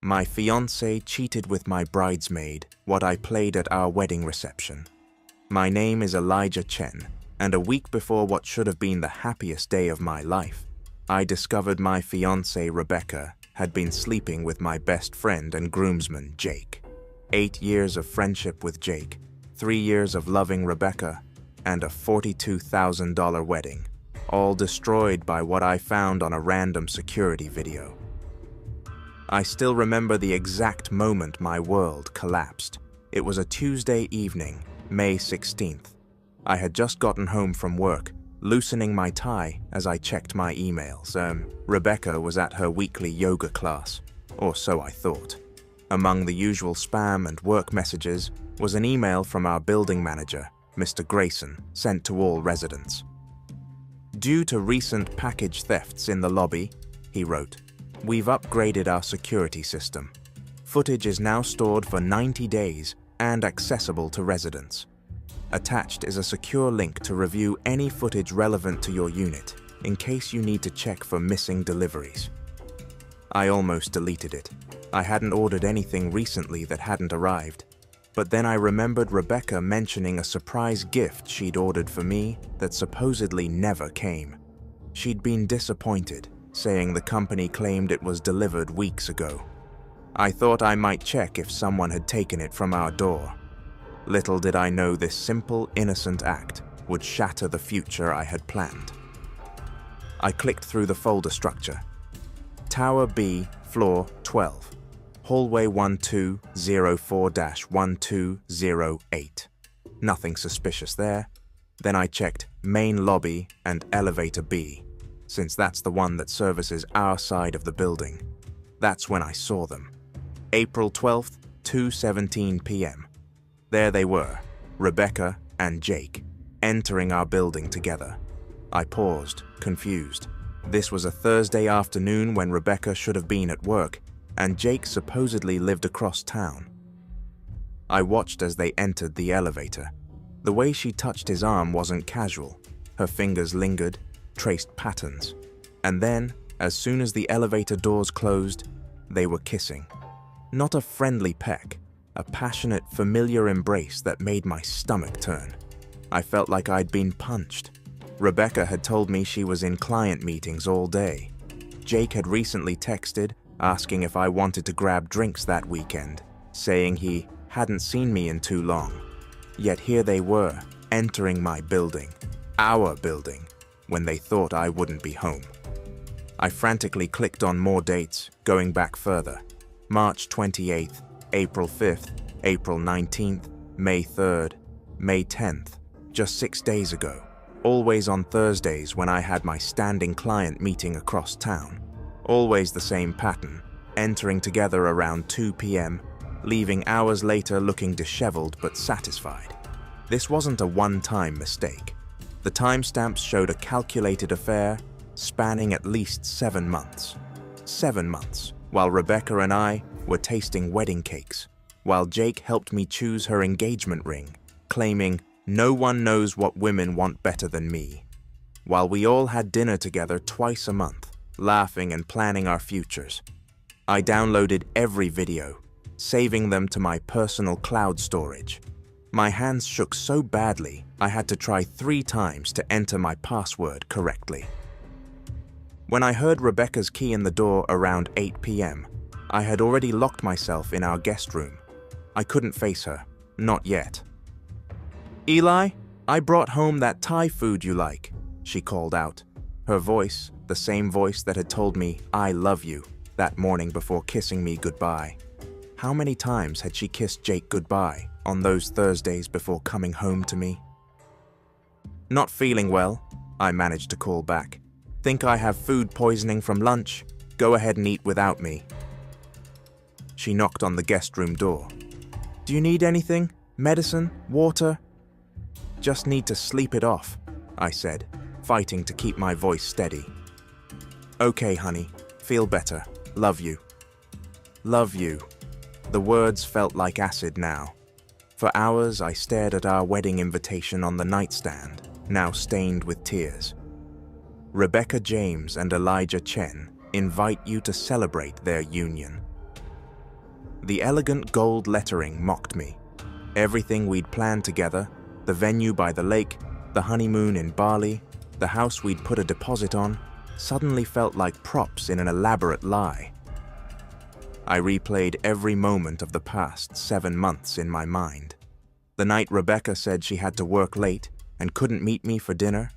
My fiancé cheated with my bridesmaid, what I played at our wedding reception. My name is Elijah Chen, and a week before what should have been the happiest day of my life, I discovered my fiancée Rebecca had been sleeping with my best friend and groomsman Jake. 8 years of friendship with Jake, 3 years of loving Rebecca, and a $42,000 wedding, all destroyed by what I found on a random security video. I still remember the exact moment my world collapsed. It was a Tuesday evening, May 16th. I had just gotten home from work, loosening my tie as I checked my emails. Rebecca was at her weekly yoga class, or so I thought. Among the usual spam and work messages was an email from our building manager, Mr. Grayson, sent to all residents. Due to recent package thefts in the lobby, he wrote, we've upgraded our security system. Footage is now stored for 90 days and accessible to residents. Attached is a secure link to review any footage relevant to your unit in case you need to check for missing deliveries. I almost deleted it. I hadn't ordered anything recently that hadn't arrived. But then I remembered Rebecca mentioning a surprise gift she'd ordered for me that supposedly never came. She'd been disappointed, saying the company claimed it was delivered weeks ago. I thought I might check if someone had taken it from our door. Little did I know this simple, innocent act would shatter the future I had planned. I clicked through the folder structure. Tower B, floor 12. Hallway 1204-1208. Nothing suspicious there. Then I checked main lobby and elevator B, since that's the one that services our side of the building. That's when I saw them. April 12th, 2:17 p.m. There they were, Rebecca and Jake, entering our building together. I paused, confused. This was a Thursday afternoon when Rebecca should have been at work, and Jake supposedly lived across town. I watched as they entered the elevator. The way she touched his arm wasn't casual. Her fingers lingered, traced patterns. And then, as soon as the elevator doors closed, they were kissing. Not a friendly peck, a passionate, familiar embrace that made my stomach turn. I felt like I'd been punched. Rebecca had told me she was in client meetings all day. Jake had recently texted, asking if I wanted to grab drinks that weekend, saying he hadn't seen me in too long. Yet here they were, entering my building, our building, when they thought I wouldn't be home. I frantically clicked on more dates, going back further. March 28th, April 5th, April 19th, May 3rd, May 10th, just 6 days ago. Always on Thursdays when I had my standing client meeting across town. Always the same pattern, entering together around 2 p.m., leaving hours later looking disheveled but satisfied. This wasn't a one-time mistake. The timestamps showed a calculated affair spanning at least 7 months. 7 months, while Rebecca and I were tasting wedding cakes, while Jake helped me choose her engagement ring, claiming, "No one knows what women want better than me," while we all had dinner together twice a month, laughing and planning our futures. I downloaded every video, saving them to my personal cloud storage. My hands shook so badly, I had to try 3 times to enter my password correctly. When I heard Rebecca's key in the door around 8 p.m., I had already locked myself in our guest room. I couldn't face her, not yet. "Eli, I brought home that Thai food you like," she called out. Her voice, the same voice that had told me, "I love you," that morning before kissing me goodbye. How many times had she kissed Jake goodbye on those Thursdays before coming home to me? "Not feeling well," I managed to call back. "Think I have food poisoning from lunch? Go ahead and eat without me." She knocked on the guest room door. "Do you need anything? Medicine? Water?" "Just need to sleep it off," I said, fighting to keep my voice steady. "Okay, honey. Feel better. Love you." Love you. The words felt like acid now. For hours, I stared at our wedding invitation on the nightstand, now stained with tears. Rebecca James and Elijah Chen invite you to celebrate their union. The elegant gold lettering mocked me. Everything we'd planned together, the venue by the lake, the honeymoon in Bali, the house we'd put a deposit on, suddenly felt like props in an elaborate lie. I replayed every moment of the past 7 months in my mind. The night Rebecca said she had to work late and couldn't meet me for dinner,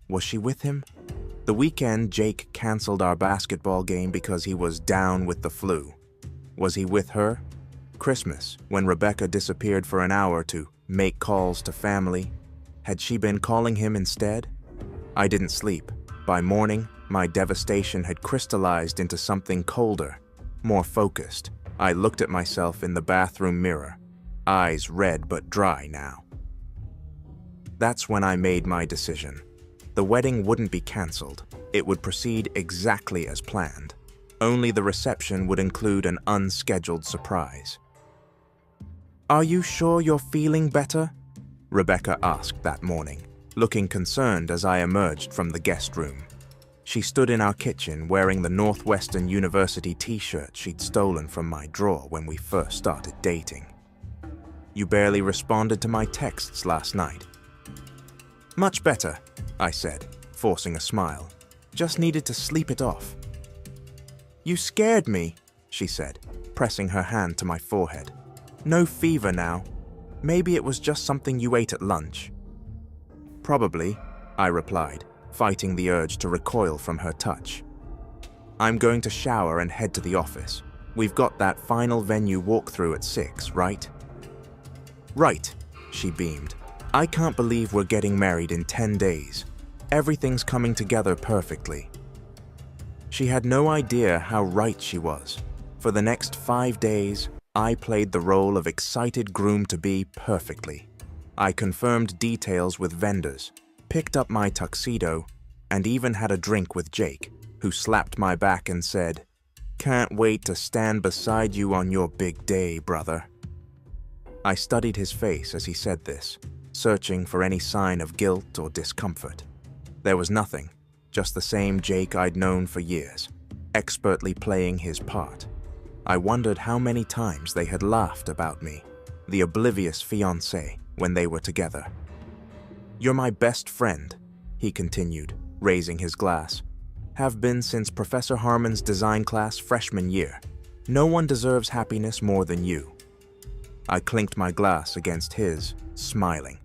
was she with him? The weekend Jake canceled our basketball game because he was down with the flu. Was he with her? Christmas, when Rebecca disappeared for an hour to make calls to family, had she been calling him instead? I didn't sleep. By morning, my devastation had crystallized into something colder, more focused. I looked at myself in the bathroom mirror, eyes red but dry now. That's when I made my decision. The wedding wouldn't be canceled. It would proceed exactly as planned. Only the reception would include an unscheduled surprise. "Are you sure you're feeling better?" Rebecca asked that morning, looking concerned as I emerged from the guest room. She stood in our kitchen wearing the Northwestern University t-shirt she'd stolen from my drawer when we first started dating. "You barely responded to my texts last night." "Much better," I said, forcing a smile. "Just needed to sleep it off." "You scared me," she said, pressing her hand to my forehead. "No fever now. Maybe it was just something you ate at lunch." "Probably," I replied, fighting the urge to recoil from her touch. "I'm going to shower and head to the office. We've got that final venue walkthrough at 6, right?" "Right," she beamed. "I can't believe we're getting married in 10 days. Everything's coming together perfectly." She had no idea how right she was. For the next 5 days, I played the role of excited groom-to-be perfectly. I confirmed details with vendors, picked up my tuxedo, and even had a drink with Jake, who slapped my back and said, "Can't wait to stand beside you on your big day, brother." I studied his face as he said this, searching for any sign of guilt or discomfort. There was nothing, just the same Jake I'd known for years, expertly playing his part. I wondered how many times they had laughed about me, the oblivious fiancé, when they were together. "You're my best friend," he continued, raising his glass. "Have been since Professor Harmon's design class freshman year. No one deserves happiness more than you." I clinked my glass against his, smiling.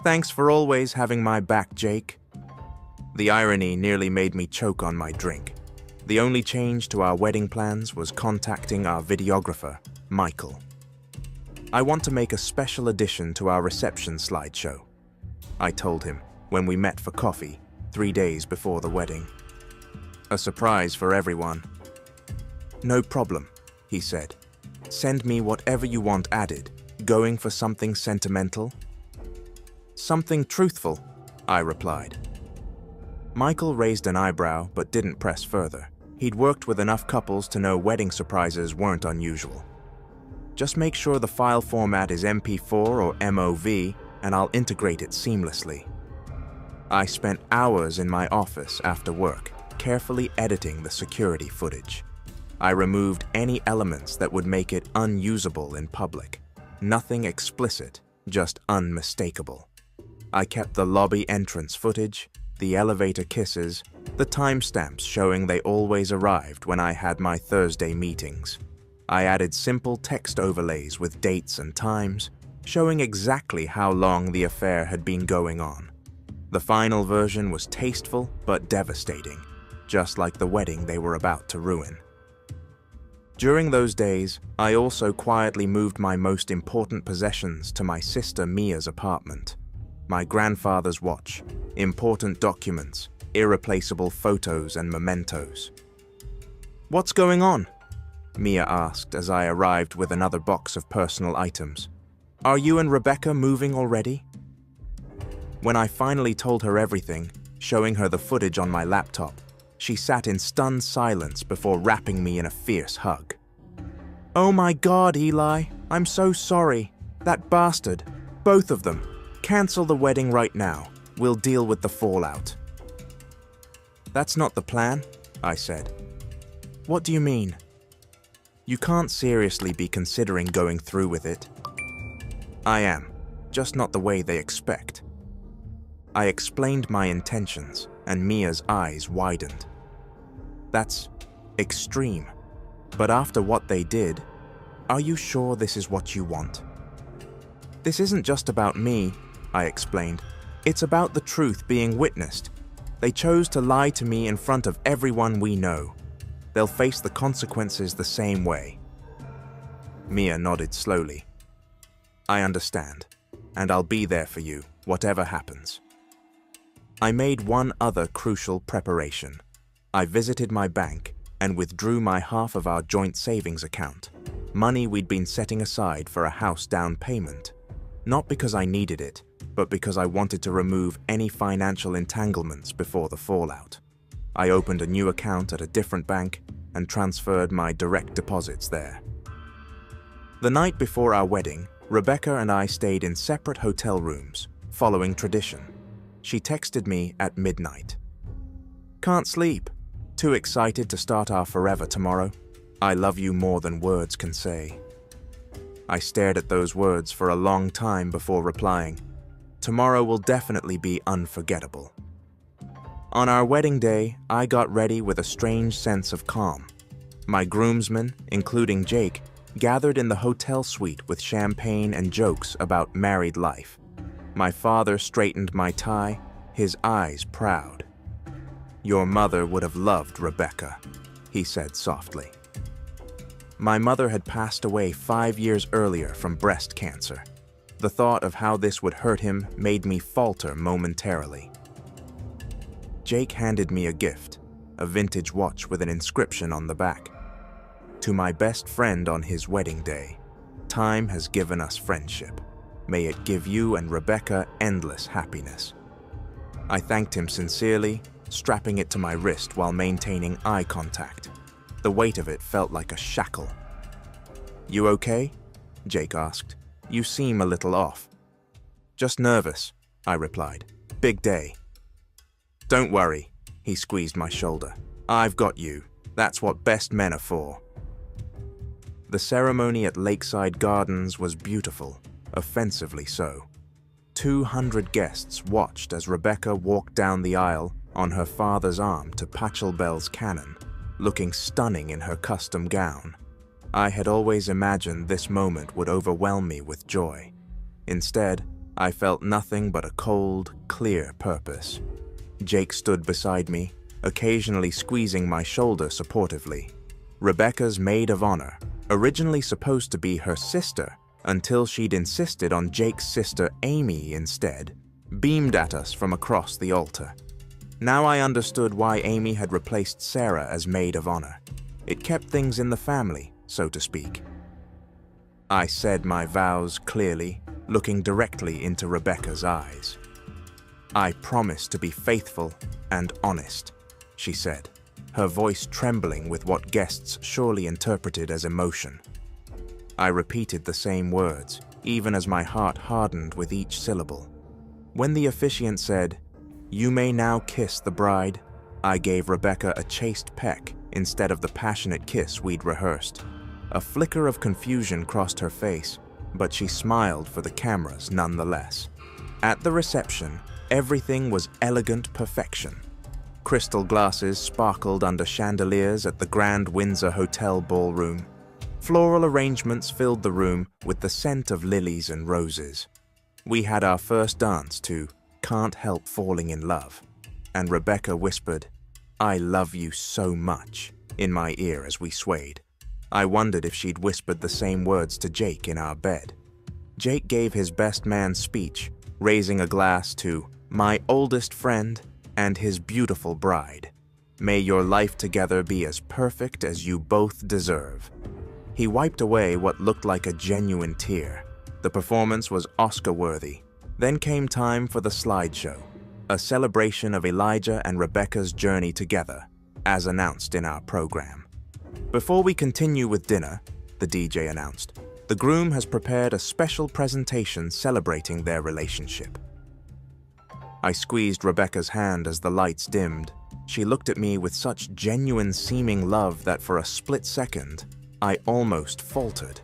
"Thanks for always having my back, Jake." The irony nearly made me choke on my drink. The only change to our wedding plans was contacting our videographer, Michael. "I want to make a special addition to our reception slideshow," I told him when we met for coffee 3 days before the wedding. "A surprise for everyone." "No problem," he said. "Send me whatever you want added. Going for something sentimental?" "Something truthful," I replied. Michael raised an eyebrow but didn't press further. He'd worked with enough couples to know wedding surprises weren't unusual. "Just make sure the file format is MP4 or MOV, and I'll integrate it seamlessly." I spent hours in my office after work, carefully editing the security footage. I removed any elements that would make it unusable in public. Nothing explicit, just unmistakable. I kept the lobby entrance footage, the elevator kisses, the timestamps showing they always arrived when I had my Thursday meetings. I added simple text overlays with dates and times, showing exactly how long the affair had been going on. The final version was tasteful but devastating, just like the wedding they were about to ruin. During those days, I also quietly moved my most important possessions to my sister Mia's apartment. My grandfather's watch, important documents, irreplaceable photos and mementos. "What's going on?" Mia asked as I arrived with another box of personal items. "Are you and Rebecca moving already?" When I finally told her everything, showing her the footage on my laptop, she sat in stunned silence before wrapping me in a fierce hug. "Oh my God, Eli, I'm so sorry. That bastard. Both of them. Cancel the wedding right now. We'll deal with the fallout." "That's not the plan," I said. "What do you mean?" You can't seriously be considering going through with it. I am, just not the way they expect. I explained my intentions, and Mia's eyes widened. That's extreme. But after what they did, are you sure this is what you want? This isn't just about me, I explained. It's about the truth being witnessed. They chose to lie to me in front of everyone we know. They'll face the consequences the same way. Mia nodded slowly. I understand, and I'll be there for you, whatever happens. I made one other crucial preparation. I visited my bank and withdrew my half of our joint savings account, money we'd been setting aside for a house down payment. Not because I needed it, but because I wanted to remove any financial entanglements before the fallout. I opened a new account at a different bank and transferred my direct deposits there. The night before our wedding, Rebecca and I stayed in separate hotel rooms, following tradition. She texted me at midnight. Can't sleep. Too excited to start our forever tomorrow. I love you more than words can say. I stared at those words for a long time before replying. Tomorrow will definitely be unforgettable. On our wedding day, I got ready with a strange sense of calm. My groomsmen, including Jake, gathered in the hotel suite with champagne and jokes about married life. My father straightened my tie, his eyes proud. Your mother would have loved Rebecca, he said softly. My mother had passed away 5 years earlier from breast cancer. The thought of how this would hurt him made me falter momentarily. Jake handed me a gift, a vintage watch with an inscription on the back. To my best friend on his wedding day, time has given us friendship. May it give you and Rebecca endless happiness. I thanked him sincerely, strapping it to my wrist while maintaining eye contact. The weight of it felt like a shackle. You okay? Jake asked. You seem a little off. Just nervous, I replied. Big day. Don't worry, he squeezed my shoulder. I've got you. That's what best men are for. The ceremony at Lakeside Gardens was beautiful, offensively so. 200 guests watched as Rebecca walked down the aisle on her father's arm to Pachelbel's cannon, looking stunning in her custom gown. I had always imagined this moment would overwhelm me with joy. Instead, I felt nothing but a cold, clear purpose. Jake stood beside me, occasionally squeezing my shoulder supportively. Rebecca's maid of honor, originally supposed to be her sister until she'd insisted on Jake's sister Amy instead, beamed at us from across the altar. Now I understood why Amy had replaced Sarah as maid of honor. It kept things in the family, so to speak. I said my vows clearly, looking directly into Rebecca's eyes. I promise to be faithful and honest, she said, her voice trembling with what guests surely interpreted as emotion. I repeated the same words, even as my heart hardened with each syllable. When the officiant said, "You may now kiss the bride," I gave Rebecca a chaste peck instead of the passionate kiss we'd rehearsed. A flicker of confusion crossed her face, but she smiled for the cameras nonetheless. At the reception, everything was elegant perfection. Crystal glasses sparkled under chandeliers at the Grand Windsor Hotel ballroom. Floral arrangements filled the room with the scent of lilies and roses. We had our first dance to "Can't Help Falling in Love," and Rebecca whispered, "I love you so much," in my ear as we swayed. I wondered if she'd whispered the same words to Jake in our bed. Jake gave his best man speech, raising a glass to "my oldest friend and his beautiful bride. May your life together be as perfect as you both deserve." He wiped away what looked like a genuine tear. The performance was Oscar-worthy. Then came time for the slideshow, a celebration of Elijah and Rebecca's journey together, as announced in our program. Before we continue with dinner, the DJ announced, the groom has prepared a special presentation celebrating their relationship. I squeezed Rebecca's hand as the lights dimmed. She looked at me with such genuine seeming love that for a split second, I almost faltered.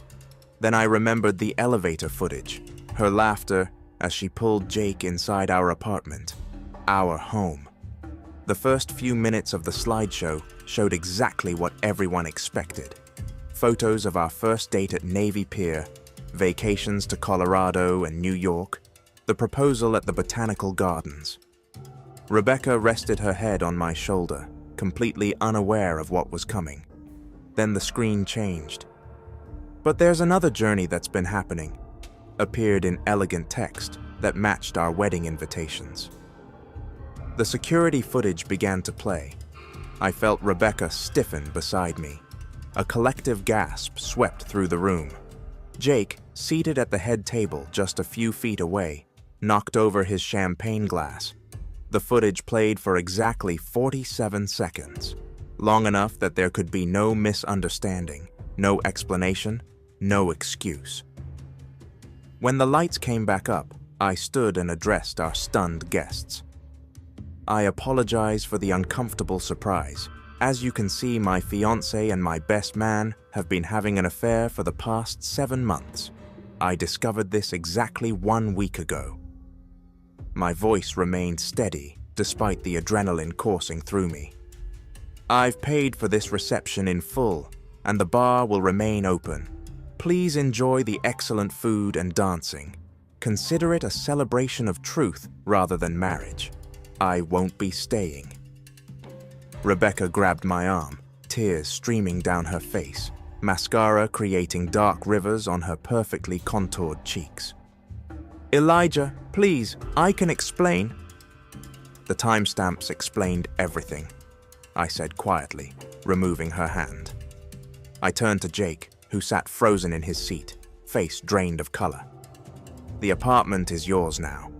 Then I remembered the elevator footage, her laughter as she pulled Jake inside our apartment, our home. The first few minutes of the slideshow showed exactly what everyone expected. Photos of our first date at Navy Pier, vacations to Colorado and New York, the proposal at the Botanical Gardens. Rebecca rested her head on my shoulder, completely unaware of what was coming. Then the screen changed. "But there's another journey that's been happening," appeared in elegant text that matched our wedding invitations. The security footage began to play. I felt Rebecca stiffen beside me. A collective gasp swept through the room. Jake, seated at the head table just a few feet away, knocked over his champagne glass. The footage played for exactly 47 seconds, long enough that there could be no misunderstanding, no explanation, no excuse. When the lights came back up, I stood and addressed our stunned guests. "I apologize for the uncomfortable surprise. As you can see, my fiancé and my best man have been having an affair for the past 7 months. I discovered this exactly 1 week ago." My voice remained steady despite the adrenaline coursing through me. "I've paid for this reception in full, and the bar will remain open. Please enjoy the excellent food and dancing. Consider it a celebration of truth rather than marriage. I won't be staying." Rebecca grabbed my arm, tears streaming down her face, mascara creating dark rivers on her perfectly contoured cheeks. "Elijah, please, I can explain." The timestamps explained everything, I said quietly, removing her hand. I turned to Jake, who sat frozen in his seat, face drained of color. "The apartment is yours now.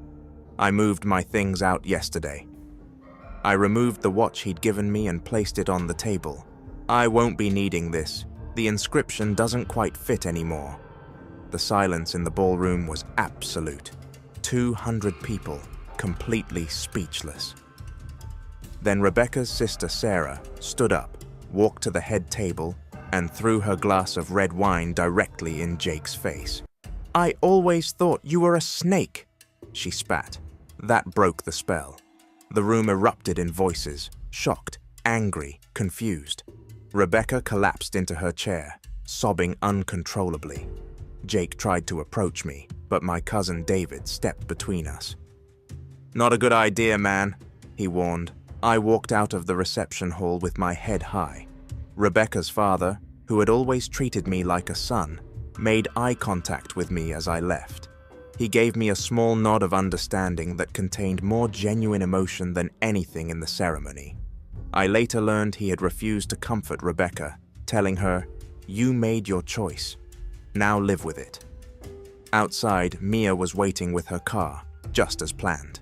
I moved my things out yesterday." I removed the watch he'd given me and placed it on the table. "I won't be needing this. The inscription doesn't quite fit anymore." The silence in the ballroom was absolute. 200 people, completely speechless. Then Rebecca's sister Sarah stood up, walked to the head table, and threw her glass of red wine directly in Jake's face. "I always thought you were a snake," she spat. That broke the spell. The room erupted in voices, shocked, angry, confused. Rebecca collapsed into her chair, sobbing uncontrollably. Jake tried to approach me, but my cousin David stepped between us. "Not a good idea, man," he warned. I walked out of the reception hall with my head high. Rebecca's father, who had always treated me like a son, made eye contact with me as I left. He gave me a small nod of understanding that contained more genuine emotion than anything in the ceremony. I later learned he had refused to comfort Rebecca, telling her, "You made your choice. Now live with it." Outside, Mia was waiting with her car, just as planned.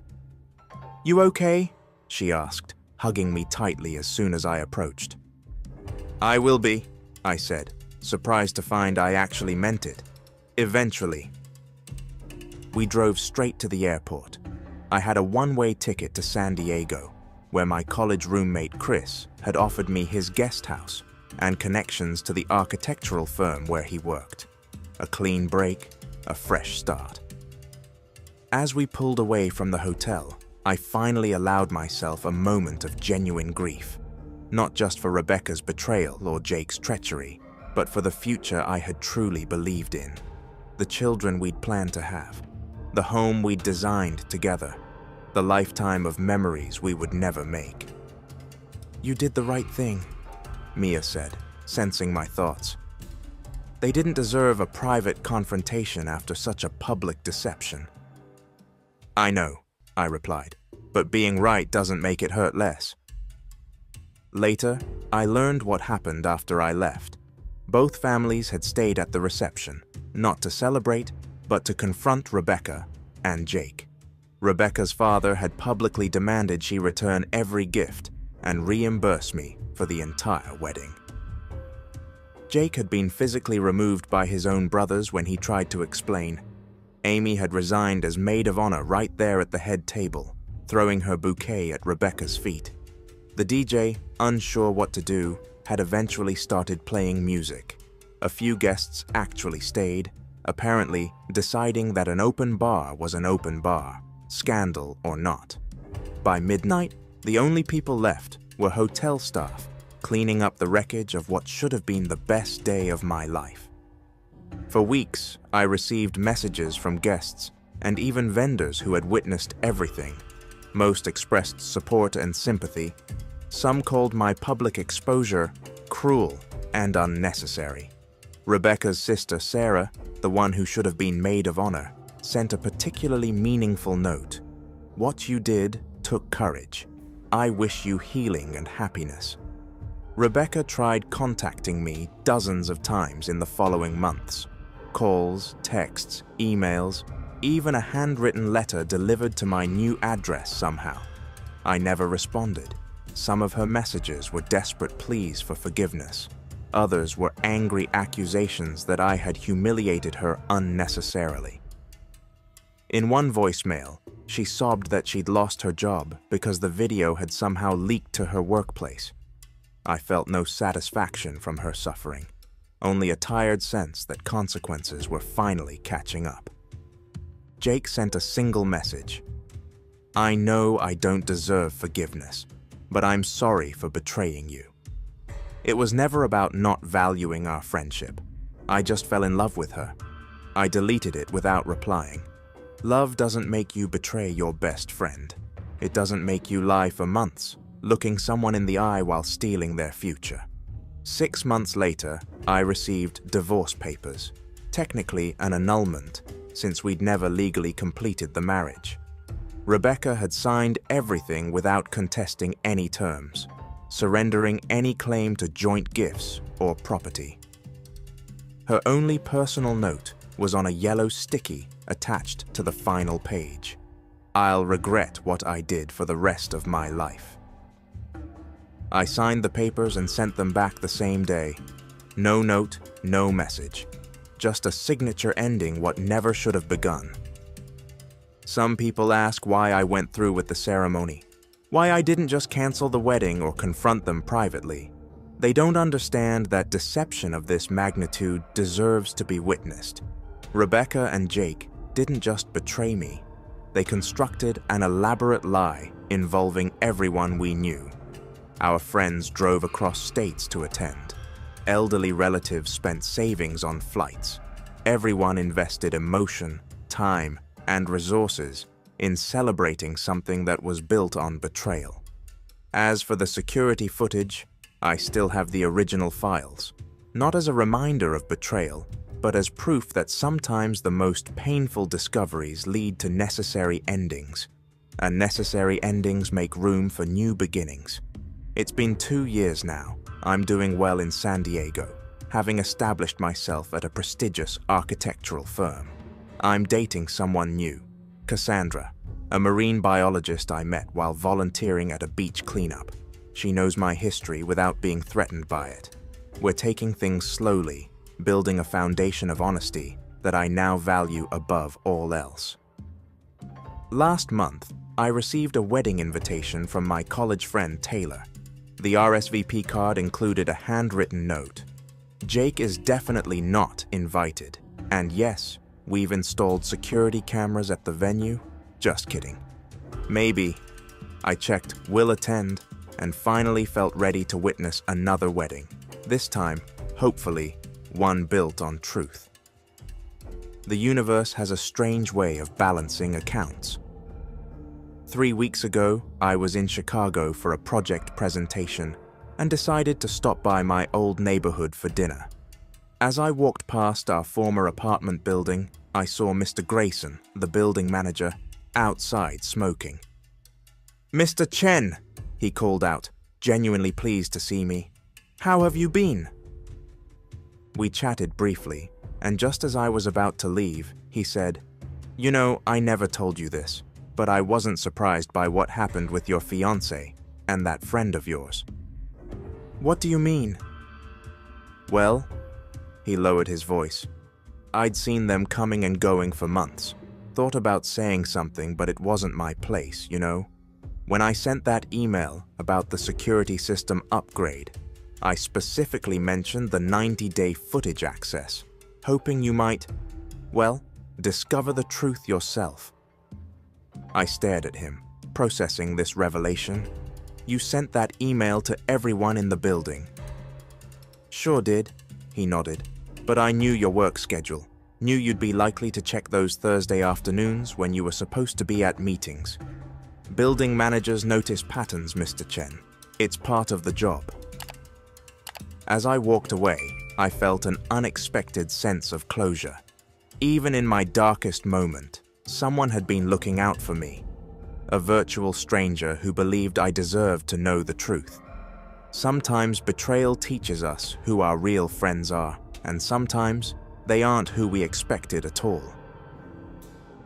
"You okay?" she asked, hugging me tightly as soon as I approached. "I will be," I said, surprised to find I actually meant it. "Eventually." We drove straight to the airport. I had a one-way ticket to San Diego, where my college roommate Chris had offered me his guest house and connections to the architectural firm where he worked. A clean break, a fresh start. As we pulled away from the hotel, I finally allowed myself a moment of genuine grief, not just for Rebecca's betrayal or Jake's treachery, but for the future I had truly believed in. The children we'd planned to have, the home we'd designed together, the lifetime of memories we would never make. "You did the right thing," Mia said, sensing my thoughts. "They didn't deserve a private confrontation after such a public deception." "I know," I replied, "but being right doesn't make it hurt less." Later, I learned what happened after I left. Both families had stayed at the reception, not to celebrate, but to confront Rebecca and Jake. Rebecca's father had publicly demanded she return every gift and reimburse me for the entire wedding. Jake had been physically removed by his own brothers when he tried to explain. Amy had resigned as maid of honor right there at the head table, throwing her bouquet at Rebecca's feet. The DJ, unsure what to do, had eventually started playing music. A few guests actually stayed, apparently deciding that an open bar was an open bar, scandal or not. By midnight, the only people left were hotel staff, cleaning up the wreckage of what should have been the best day of my life. For weeks, I received messages from guests and even vendors who had witnessed everything. Most expressed support and sympathy. Some called my public exposure cruel and unnecessary. Rebecca's sister Sarah, the one who should have been maid of honor, sent a particularly meaningful note. "What you did took courage. I wish you healing and happiness." Rebecca tried contacting me dozens of times in the following months. Calls, texts, emails, even a handwritten letter delivered to my new address somehow. I never responded. Some of her messages were desperate pleas for forgiveness. Others were angry accusations that I had humiliated her unnecessarily. In one voicemail, she sobbed that she'd lost her job because the video had somehow leaked to her workplace. I felt no satisfaction from her suffering, only a tired sense that consequences were finally catching up. Jake sent a single message. "I know I don't deserve forgiveness, but I'm sorry for betraying you." It was never about not valuing our friendship. I just fell in love with her. I deleted it without replying. Love doesn't make you betray your best friend. It doesn't make you lie for months, looking someone in the eye while stealing their future. 6 months later, I received divorce papers, technically an annulment, since we'd never legally completed the marriage. Rebecca had signed everything without contesting any terms, surrendering any claim to joint gifts or property. Her only personal note was on a yellow sticky attached to the final page. "I'll regret what I did for the rest of my life." I signed the papers and sent them back the same day. No note, no message. Just a signature ending what never should have begun. Some people ask why I went through with the ceremony, why I didn't just cancel the wedding or confront them privately. They don't understand that deception of this magnitude deserves to be witnessed. Rebecca and Jake didn't just betray me. They constructed an elaborate lie involving everyone we knew. Our friends drove across states to attend. Elderly relatives spent savings on flights. Everyone invested emotion, time, and resources in celebrating something that was built on betrayal. As for the security footage, I still have the original files, not as a reminder of betrayal, but as proof that sometimes the most painful discoveries lead to necessary endings, and necessary endings make room for new beginnings. It's been 2 years now. I'm doing well in San Diego, having established myself at a prestigious architectural firm. I'm dating someone new, Cassandra, a marine biologist I met while volunteering at a beach cleanup. She knows my history without being threatened by it. We're taking things slowly, building a foundation of honesty that I now value above all else. Last month, I received a wedding invitation from my college friend Taylor. The RSVP card included a handwritten note. Jake is definitely not invited. And yes, we've installed security cameras at the venue. Just kidding. Maybe. I checked will attend and finally felt ready to witness another wedding. This time, hopefully, one built on truth. The universe has a strange way of balancing accounts. 3 weeks ago, I was in Chicago for a project presentation and decided to stop by my old neighborhood for dinner. As I walked past our former apartment building, I saw Mr. Grayson, the building manager, outside smoking. "Mr. Chen," he called out, genuinely pleased to see me. "How have you been?" We chatted briefly, and just as I was about to leave, he said, "You know, I never told you this, but I wasn't surprised by what happened with your fiancé and that friend of yours." "What do you mean?" "Well," he lowered his voice, "I'd seen them coming and going for months. Thought about saying something, but it wasn't my place, you know. When I sent that email about the security system upgrade, I specifically mentioned the 90-day footage access, hoping you might, well, discover the truth yourself. I stared at him, processing this revelation. You sent that email to everyone in the building. Sure did, he nodded, but I knew your work schedule, knew you'd be likely to check those Thursday afternoons when you were supposed to be at meetings. Building managers notice patterns, Mr. Chen. It's part of the job. As I walked away, I felt an unexpected sense of closure. Even in my darkest moment, someone had been looking out for me. A virtual stranger who believed I deserved to know the truth. Sometimes betrayal teaches us who our real friends are, and sometimes they aren't who we expected at all.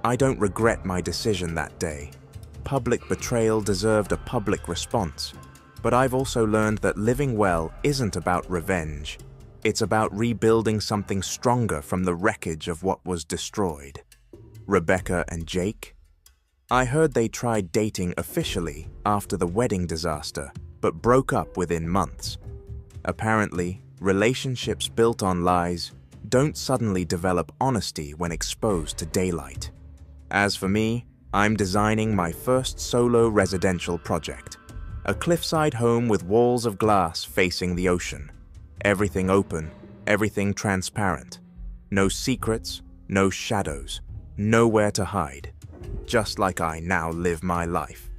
I don't regret my decision that day. Public betrayal deserved a public response, but I've also learned that living well isn't about revenge. It's about rebuilding something stronger from the wreckage of what was destroyed. Rebecca and Jake? I heard they tried dating officially after the wedding disaster, but broke up within months. Apparently, relationships built on lies don't suddenly develop honesty when exposed to daylight. As for me, I'm designing my first solo residential project. A cliffside home with walls of glass facing the ocean. Everything open, everything transparent. No secrets, no shadows, nowhere to hide. Just like I now live my life.